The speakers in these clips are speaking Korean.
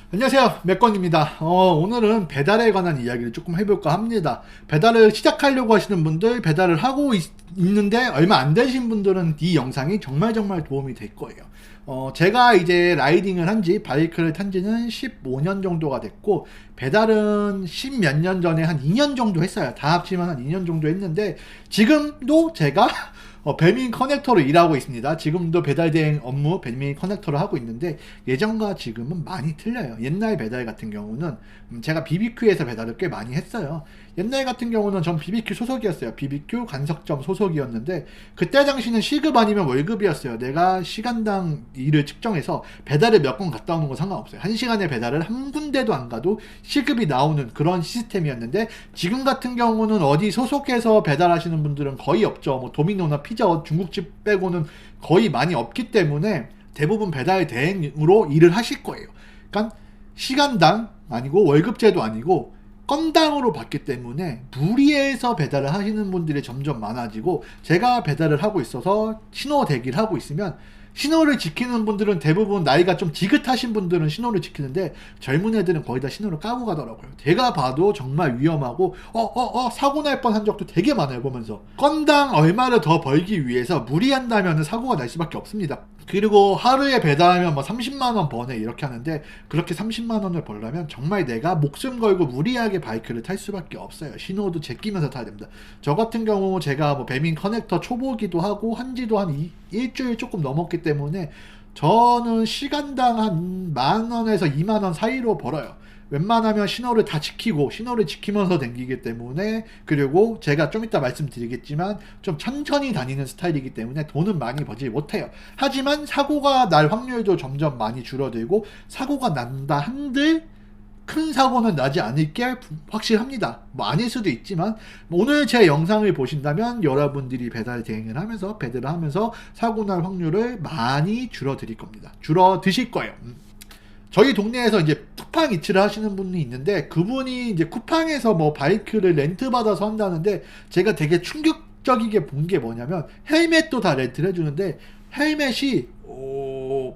안녕하세요, 맥건입니다. 오늘은 배달에 관한 이야기를 조금 해볼까 합니다. 배달을 시작하려고 하시는 분들, 배달을 하고 있는데 얼마 안 되신 분들은 이 영상이 정말 도움이 될 거예요. 제가 이제 라이딩을 바이크를 탄 지는 15년 정도가 됐고, 배달은 10 몇 년 전에 한 2년 정도 했어요. 다 합치면 한 2년 정도 했는데, 지금도 제가 배민 커넥터로 일하고 있습니다. 지금도 배달 대행 업무 배민 커넥터로 하고 있는데, 예전과 지금은 많이 틀려요. 옛날 배달 같은 경우는 제가 BBQ에서 배달을 꽤 많이 했어요. 옛날 같은 경우는 전 BBQ 소속이었어요. BBQ 간석점 소속이었는데, 그때 당시는 시급 아니면 월급이었어요. 내가 시간당 일을 측정해서 배달을 몇 건 갔다 오는 건 상관없어요. 한 시간에 배달을 한 군데도 안 가도 시급이 나오는 그런 시스템이었는데, 지금 같은 경우는 어디 소속해서 배달하시는 분들은 거의 없죠. 뭐 도미노나 피자헛, 중국집 빼고는 거의 많이 없기 때문에 대부분 배달 대행으로 일을 하실 거예요. 그러니까 시간당 아니고 월급제도 아니고 건당으로 받기 때문에 무리해서 배달을 하시는 분들이 점점 많아지고, 제가 배달을 하고 있어서 신호 대기를 하고 있으면, 신호를 지키는 분들은 대부분 나이가 좀 지긋하신 분들은 신호를 지키는데, 젊은 애들은 거의 다 신호를 까고 가더라고요. 제가 봐도 정말 위험하고 사고 날 뻔한 적도 되게 많아요. 보면서 건당 얼마를 더 벌기 위해서 무리한다면 사고가 날 수밖에 없습니다. 그리고 하루에 배달하면 뭐 30만원 버네 이렇게 하는데, 그렇게 30만원을 벌려면 정말 내가 목숨 걸고 무리하게 바이크를 탈 수밖에 없어요. 신호도 제끼면서 타야 됩니다. 저 같은 경우 제가 뭐 배민 커넥터 초보기도 하고 한지도 한 일주일 조금 넘었기 때문에, 저는 시간당 한 10,000원에서 20,000원 사이로 벌어요. 웬만하면 신호를 다 지키고 신호를 지키면서 다니기 때문에, 그리고 제가 좀 이따 말씀드리겠지만 좀 천천히 다니는 스타일이기 때문에 돈은 많이 벌지 못해요. 하지만 사고가 날 확률도 점점 많이 줄어들고, 사고가 난다 한들 큰 사고는 나지 않을 게 확실합니다. 뭐 아닐 수도 있지만, 오늘 제 영상을 보신다면 여러분들이 배달 대행을 하면서 배달을 하면서 사고 날 확률을 많이 줄어드릴 겁니다. 줄어드실 거예요. 저희 동네에서 이제 쿠팡 이츠를 하시는 분이 있는데, 그분이 이제 쿠팡에서 뭐 바이크를 렌트 받아서 한다는데, 제가 되게 충격적이게 본 게 뭐냐면, 헬멧도 다 렌트를 해주는데, 헬멧이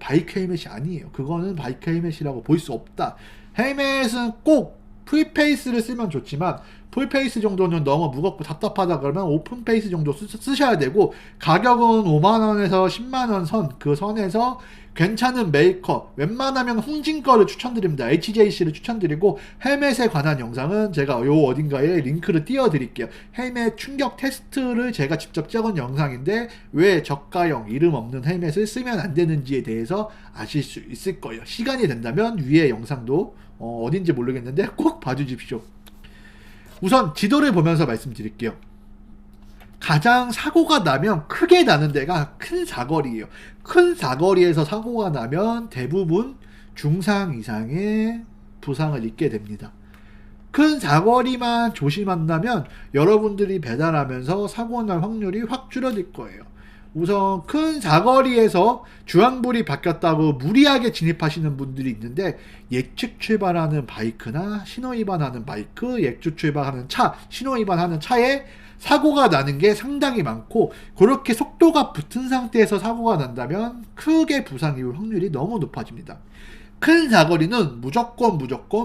바이크 헬멧이 아니에요. 그거는 바이크 헬멧이라고 볼 수 없다. 헬멧은 꼭 풀페이스를 쓰면 좋지만, 풀페이스 정도는 너무 무겁고 답답하다 그러면 오픈페이스 정도 쓰셔야 되고, 가격은 5만원에서 10만원 선, 그 선에서 괜찮은 메이커, 웬만하면 홍진 거를 추천드립니다. HJC를 추천드리고, 헬멧에 관한 영상은 제가 요 어딘가에 링크를 띄워 드릴게요. 헬멧 충격 테스트를 제가 직접 찍은 영상인데, 왜 저가형 이름 없는 헬멧을 쓰면 안 되는지에 대해서 아실 수 있을 거예요. 시간이 된다면 위에 영상도 어딘지 모르겠는데 꼭 봐주십시오. 우선 지도를 보면서 말씀드릴게요. 가장 사고가 나면 크게 나는 데가 큰 사거리예요. 큰 사거리에서 사고가 나면 대부분 중상 이상의 부상을 입게 됩니다. 큰 사거리만 조심한다면 여러분들이 배달하면서 사고 날 확률이 확 줄어들 거예요. 우선 큰 사거리에서 주황불이 바뀌었다고 무리하게 진입하시는 분들이 있는데, 예측 출발하는 바이크나 신호 위반하는 바이크, 예측 출발하는 차, 신호 위반하는 차에 사고가 나는 게 상당히 많고, 그렇게 속도가 붙은 상태에서 사고가 난다면 크게 부상 입을 확률이 너무 높아집니다. 큰 사거리는 무조건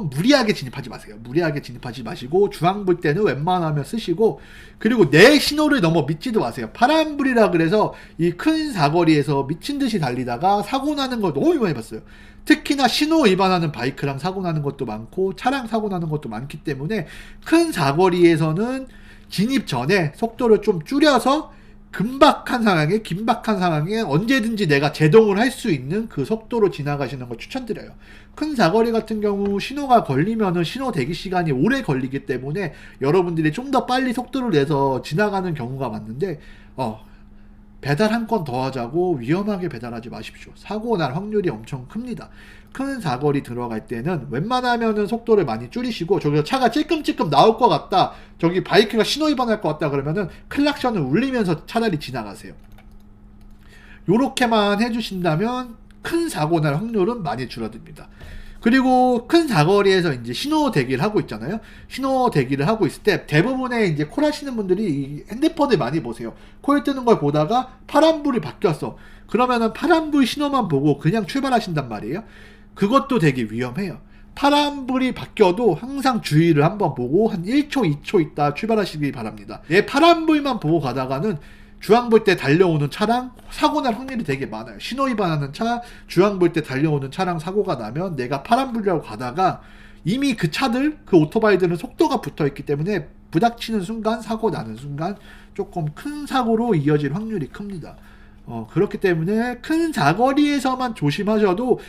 무리하게 진입하지 마세요. 무리하게 진입하지 마시고, 주황불 때는 웬만하면 쓰시고, 그리고 내 신호를 너무 믿지도 마세요. 파란불이라 그래서 이 큰 사거리에서 미친듯이 달리다가 사고 나는 걸 너무 많이 봤어요. 특히나 신호 위반하는 바이크랑 사고 나는 것도 많고, 차량 사고 나는 것도 많기 때문에, 큰 사거리에서는 진입 전에 속도를 좀 줄여서 긴박한 상황에 언제든지 내가 제동을 할 수 있는 그 속도로 지나가시는 걸 추천드려요. 큰 사거리 같은 경우 신호가 걸리면은 신호 대기 시간이 오래 걸리기 때문에 여러분들이 좀 더 빨리 속도를 내서 지나가는 경우가 많은데, 배달 한 건 더 하자고 위험하게 배달하지 마십시오. 사고 날 확률이 엄청 큽니다. 큰 사거리 들어갈 때는 웬만하면은 속도를 많이 줄이시고, 저기서 차가 찔끔찔끔 나올 것 같다, 저기 바이크가 신호 위반할 것 같다 그러면은 클락션을 울리면서 차라리 지나가세요. 요렇게만 해주신다면 큰 사고 날 확률은 많이 줄어듭니다. 그리고 큰 사거리에서 이제 신호 대기를 하고 있잖아요. 신호 대기를 하고 있을 때 대부분의 이제 콜 하시는 분들이 핸드폰을 많이 보세요. 콜 뜨는 걸 보다가 파란불이 바뀌었어. 그러면은 파란불 신호만 보고 그냥 출발하신단 말이에요. 그것도 되게 위험해요. 파란불이 바뀌어도 항상 주의를 한번 보고 한 1초, 2초 있다 출발하시기 바랍니다. 예, 파란불만 보고 가다가는 주황 볼 때 달려오는 차량 사고 날 확률이 되게 많아요. 신호 위반하는 차, 주황 볼 때 달려오는 차량 사고가 나면 내가 파란불이라고 가다가 이미 그 차들, 그 오토바이들은 속도가 붙어 있기 때문에 부닥치는 순간, 사고 나는 순간 조금 큰 사고로 이어질 확률이 큽니다. 그렇기 때문에 큰 사거리에서만 조심하셔도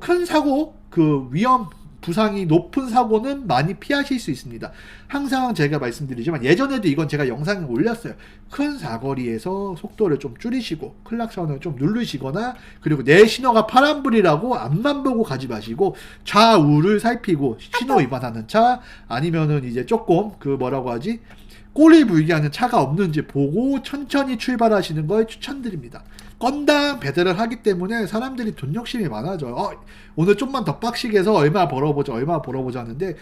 큰 사고, 그 위험, 부상이 높은 사고는 많이 피하실 수 있습니다. 항상 제가 말씀드리지만 예전에도 이건 제가 영상에 올렸어요. 큰 사거리에서 속도를 좀 줄이시고 클락션을 좀 누르시거나, 그리고 내 신호가 파란불이라고 앞만 보고 가지 마시고 좌우를 살피고 신호 위반하는 차 아니면은 이제 조금 그 뭐라고 하지? 꼬리 물게 하는 차가 없는지 보고 천천히 출발하시는 걸 추천드립니다. 건당 배달을 하기 때문에 사람들이 돈 욕심이 많아져요. 오늘 좀만 더 빡시게 해서 얼마 벌어보자 하는데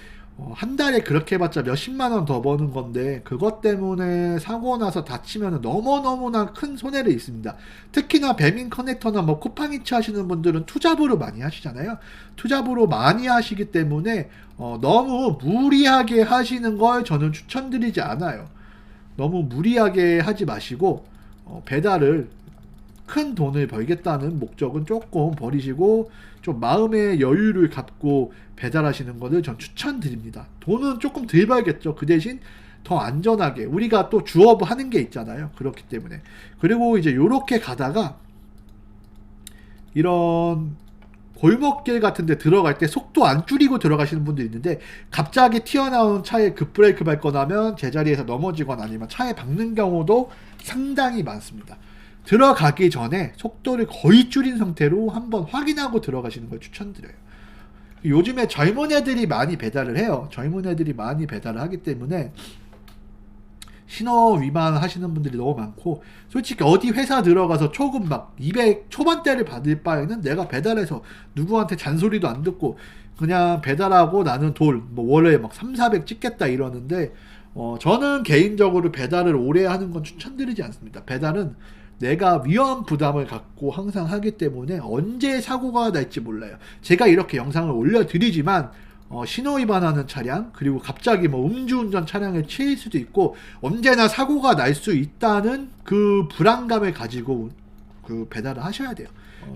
한 달에 그렇게 해봤자 몇십만 원 더 버는 건데 그것 때문에 사고 나서 다치면 너무너무나 큰 손해를 입습니다. 특히나 배민 커넥터나 뭐 쿠팡이츠 하시는 분들은 투잡으로 많이 하시잖아요. 투잡으로 많이 하시기 때문에 너무 무리하게 하시는 걸 저는 추천드리지 않아요. 너무 무리하게 하지 마시고 배달을 큰 돈을 벌겠다는 목적은 조금 버리시고 좀 마음의 여유를 갖고 배달하시는 것을 전 추천드립니다. 돈은 조금 덜 벌겠죠. 그 대신 더 안전하게 우리가 또 주업 하는 게 있잖아요. 그렇기 때문에. 그리고 이제 요렇게 가다가 이런 골목길 같은 데 들어갈 때 속도 안 줄이고 들어가시는 분도 있는데 갑자기 튀어나온 차에 급브레이크 밟거나 하면 제자리에서 넘어지거나 아니면 차에 박는 경우도 상당히 많습니다. 들어가기 전에 속도를 거의 줄인 상태로 한번 확인하고 들어가시는 걸 추천드려요. 요즘에 젊은 애들이 많이 배달을 해요. 젊은 애들이 많이 배달을 하기 때문에 신호 위반 하시는 분들이 너무 많고, 솔직히 어디 회사 들어가서 초급 막 200 초반대를 받을 바에는 내가 배달해서 누구한테 잔소리도 안 듣고 그냥 배달하고 나는 뭐 월에 막 3, 400 찍겠다 이러는데 저는 개인적으로 배달을 오래 하는 건 추천드리지 않습니다. 배달은 내가 위험 부담을 갖고 항상 하기 때문에 언제 사고가 날지 몰라요. 제가 이렇게 영상을 올려드리지만 신호 위반하는 차량, 그리고 갑자기 뭐 음주운전 차량에 치일 수도 있고 언제나 사고가 날 수 있다는 그 불안감을 가지고 그 배달을 하셔야 돼요.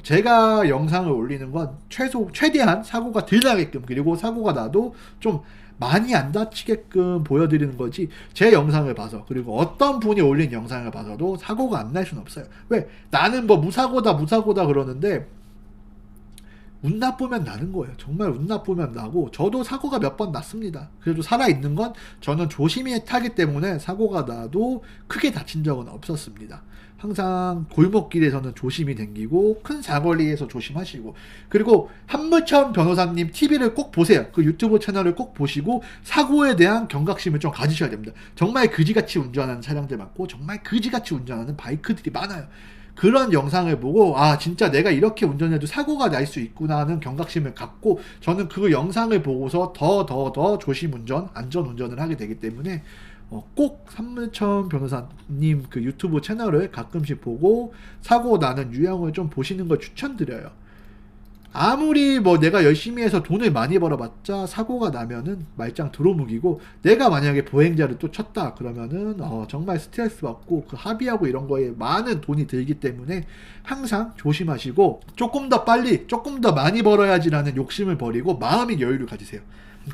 제가 영상을 올리는 건 최대한 사고가 덜 나게끔, 그리고 사고가 나도 좀 많이 안 다치게끔 보여드리는 거지, 제 영상을 봐서 그리고 어떤 분이 올린 영상을 봐서도 사고가 안 날 수는 없어요. 왜? 나는 뭐 무사고다 그러는데 운 나쁘면 나는 거예요. 정말 운 나쁘면 나고, 저도 사고가 몇 번 났습니다. 그래도 살아있는 건 저는 조심히 타기 때문에 사고가 나도 크게 다친 적은 없었습니다. 항상 골목길에서는 조심히 댕기고 큰 사거리에서 조심하시고, 그리고 한무천 변호사님 TV를 꼭 보세요. 그 유튜브 채널을 꼭 보시고 사고에 대한 경각심을 좀 가지셔야 됩니다. 정말 그지같이 운전하는 차량들 많고 정말 그지같이 운전하는 바이크들이 많아요. 그런 영상을 보고 진짜 내가 이렇게 운전해도 사고가 날 수 있구나 하는 경각심을 갖고 저는 그 영상을 보고서 더 조심 운전, 안전 운전을 하게 되기 때문에 꼭 한무천 변호사님 그 유튜브 채널을 가끔씩 보고 사고 나는 유형을 좀 보시는 걸 추천드려요. 아무리 뭐 내가 열심히 해서 돈을 많이 벌어봤자 사고가 나면은 말짱 도루묵이고, 내가 만약에 보행자를 또 쳤다 그러면은 정말 스트레스 받고 그 합의하고 이런 거에 많은 돈이 들기 때문에 항상 조심하시고 조금 더 빨리 조금 더 많이 벌어야지라는 욕심을 버리고 마음의 여유를 가지세요.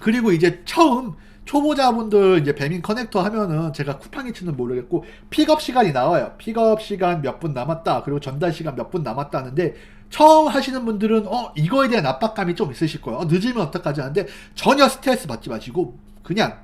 그리고 이제 처음 초보자분들 이제 배민 커넥터 하면은 제가 쿠팡이츠는 모르겠고 픽업 시간이 나와요. 픽업 시간 몇 분 남았다, 그리고 전달 시간 몇 분 남았다 하는데, 처음 하시는 분들은 이거에 대한 압박감이 좀 있으실 거예요. 늦으면 어떡하지 하는데 전혀 스트레스 받지 마시고 그냥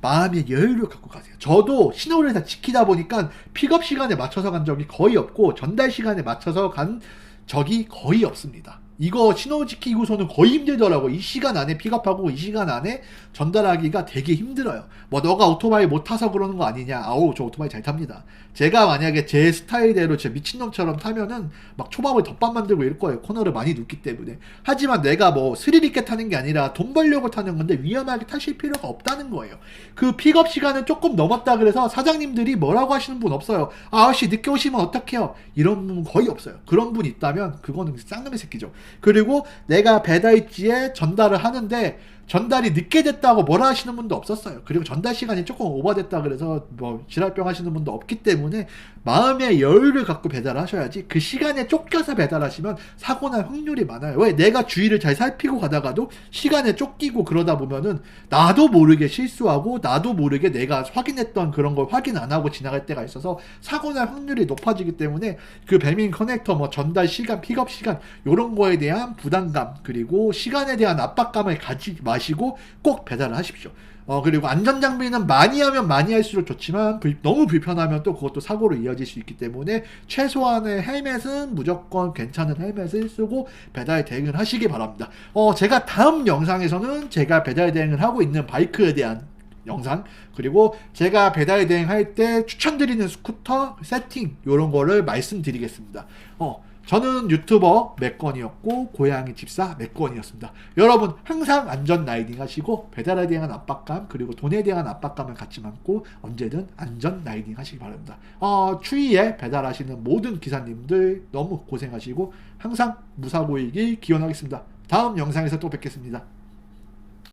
마음의 여유를 갖고 가세요. 저도 신호를 다 지키다 보니까 픽업 시간에 맞춰서 간 적이 거의 없고 전달 시간에 맞춰서 간 적이 거의 없습니다. 이거 신호 지키고서는 거의 힘들더라고. 이 시간 안에 픽업하고 이 시간 안에 전달하기가 되게 힘들어요. 뭐 너가 오토바이 못 타서 그러는 거 아니냐. 아우, 저 오토바이 잘 탑니다. 제가 만약에 제 스타일대로 제 미친놈처럼 타면은 막 초밥을 덮밥 만들고 이럴 거예요. 코너를 많이 눕기 때문에. 하지만 내가 뭐 스릴 있게 타는 게 아니라 돈 벌려고 타는 건데 위험하게 타실 필요가 없다는 거예요. 그 픽업 시간을 조금 넘었다 그래서 사장님들이 뭐라고 하시는 분 없어요. 아저씨 늦게 오시면 어떡해요? 이런 분 거의 없어요. 그런 분 있다면 그거는 쌍놈의 새끼죠. 그리고 내가 배달지에 전달을 하는데 전달이 늦게 됐다고 뭐라 하시는 분도 없었어요. 그리고 전달 시간이 조금 오버됐다 그래서 뭐 지랄병 하시는 분도 없기 때문에 마음의 여유를 갖고 배달하셔야지 그 시간에 쫓겨서 배달하시면 사고 날 확률이 많아요. 왜? 내가 주의를 잘 살피고 가다가도 시간에 쫓기고 그러다 보면은 나도 모르게 실수하고 나도 모르게 내가 확인했던 그런 걸 확인 안 하고 지나갈 때가 있어서 사고 날 확률이 높아지기 때문에 그 배민 커넥터 뭐 전달 시간, 픽업 시간 요런 거에 대한 부담감 그리고 시간에 대한 압박감을 가지 마시고 꼭 배달을 하십시오. 그리고 안전장비는 많이 하면 많이 할수록 좋지만 너무 불편하면 또 그것도 사고로 이어질 수 있기 때문에 최소한의 헬멧은 무조건 괜찮은 헬멧을 쓰고 배달 대행을 하시기 바랍니다. 제가 다음 영상에서는 제가 배달 대행을 하고 있는 바이크에 대한 영상 그리고 제가 배달 대행할 때 추천드리는 스쿠터 세팅 요런 거를 말씀드리겠습니다. 저는 유튜버 맥건이었고 고양이 집사 맥건이었습니다. 여러분 항상 안전 라이딩 하시고 배달에 대한 압박감 그리고 돈에 대한 압박감을 갖지 않고 언제든 안전 라이딩 하시기 바랍니다. 추위에 배달하시는 모든 기사님들 너무 고생하시고 항상 무사고이길 기원하겠습니다. 다음 영상에서 또 뵙겠습니다.